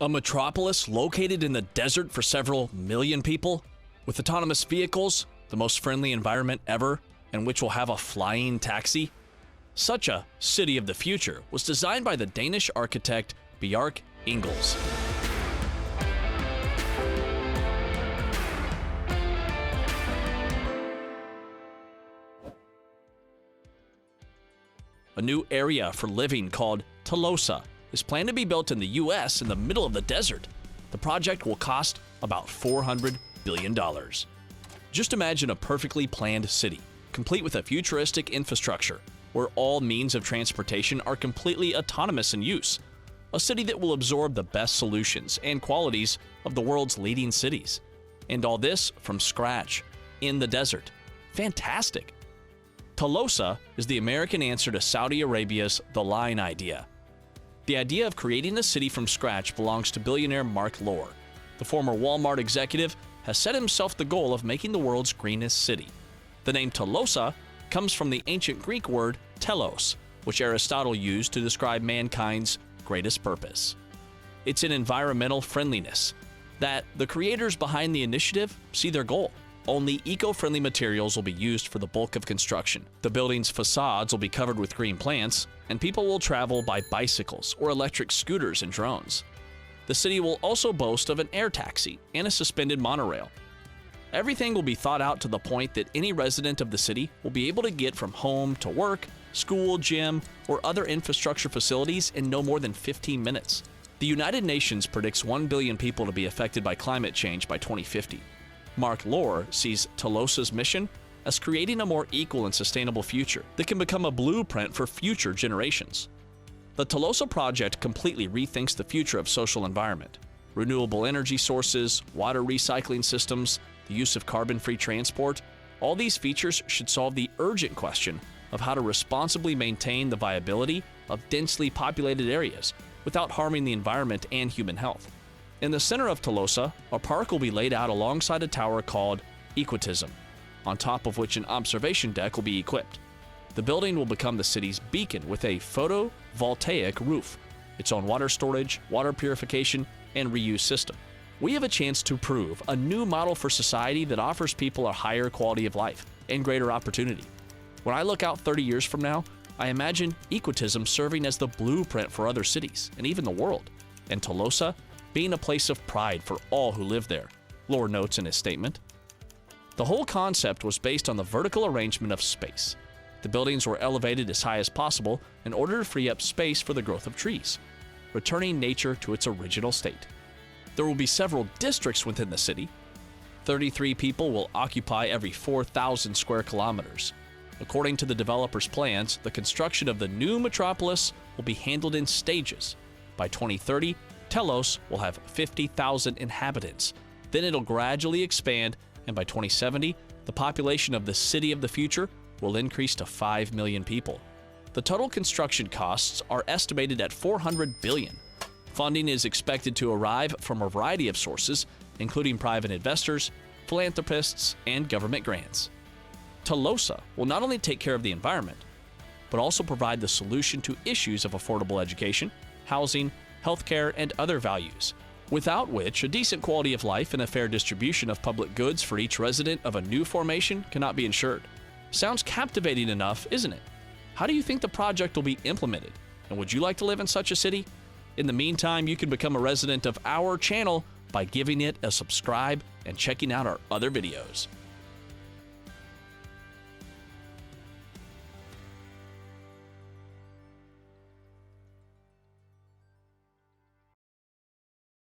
A metropolis located in the desert for several million people, with autonomous vehicles, the most friendly environment ever, and which will have a flying taxi? Such a city of the future was designed by the Danish architect Bjarke Ingels. A new area for living called Telosa is planned to be built in the US in the middle of the desert. The project will cost about $400 billion. Just imagine a perfectly planned city, complete with a futuristic infrastructure, where all means of transportation are completely autonomous in use. A city that will absorb the best solutions and qualities of the world's leading cities. And all this from scratch, in the desert. Fantastic! Telosa is the American answer to Saudi Arabia's The Line idea. The idea of creating a city from scratch belongs to billionaire Mark Lohr. The former Walmart executive has set himself the goal of making the world's greenest city. The name Telosa comes from the ancient Greek word telos, which Aristotle used to describe mankind's greatest purpose. It's in environmental friendliness that the creators behind the initiative see their goal. Only eco-friendly materials will be used for the bulk of construction. The building's facades will be covered with green plants, and people will travel by bicycles or electric scooters and drones. The city will also boast of an air taxi and a suspended monorail. Everything will be thought out to the point that any resident of the city will be able to get from home to work, school, gym, or other infrastructure facilities in no more than 15 minutes. The United Nations predicts 1 billion people to be affected by climate change by 2050. Mark Lohr sees Telosa's mission as creating a more equal and sustainable future that can become a blueprint for future generations. The Telosa project completely rethinks the future of social environment. Renewable energy sources, water recycling systems, the use of carbon-free transport, all these features should solve the urgent question of how to responsibly maintain the viability of densely populated areas without harming the environment and human health. In the center of Telosa, a park will be laid out alongside a tower called Equitism, on top of which an observation deck will be equipped. The building will become the city's beacon with a photovoltaic roof, its own water storage, water purification, and reuse system. We have a chance to prove a new model for society that offers people a higher quality of life and greater opportunity. When I look out 30 years from now, I imagine Equitism serving as the blueprint for other cities and even the world, and Telosa being a place of pride for all who live there, Lohr notes in his statement. The whole concept was based on the vertical arrangement of space. The buildings were elevated as high as possible in order to free up space for the growth of trees, returning nature to its original state. There will be several districts within the city. 33 people will occupy every 4,000 square kilometers. According to the developer's plans, the construction of the new metropolis will be handled in stages. By 2030, Telos will have 50,000 inhabitants. Then it'll gradually expand, and by 2070, the population of the city of the future will increase to 5 million people. The total construction costs are estimated at $400 billion. Funding is expected to arrive from a variety of sources, including private investors, philanthropists, and government grants. Telosa will not only take care of the environment, but also provide the solution to issues of affordable education, housing, healthcare, and other values, without which a decent quality of life and a fair distribution of public goods for each resident of a new formation cannot be ensured. Sounds captivating enough, isn't it? How do you think the project will be implemented? And would you like to live in such a city? In the meantime, you can become a resident of our channel by giving it a subscribe and checking out our other videos.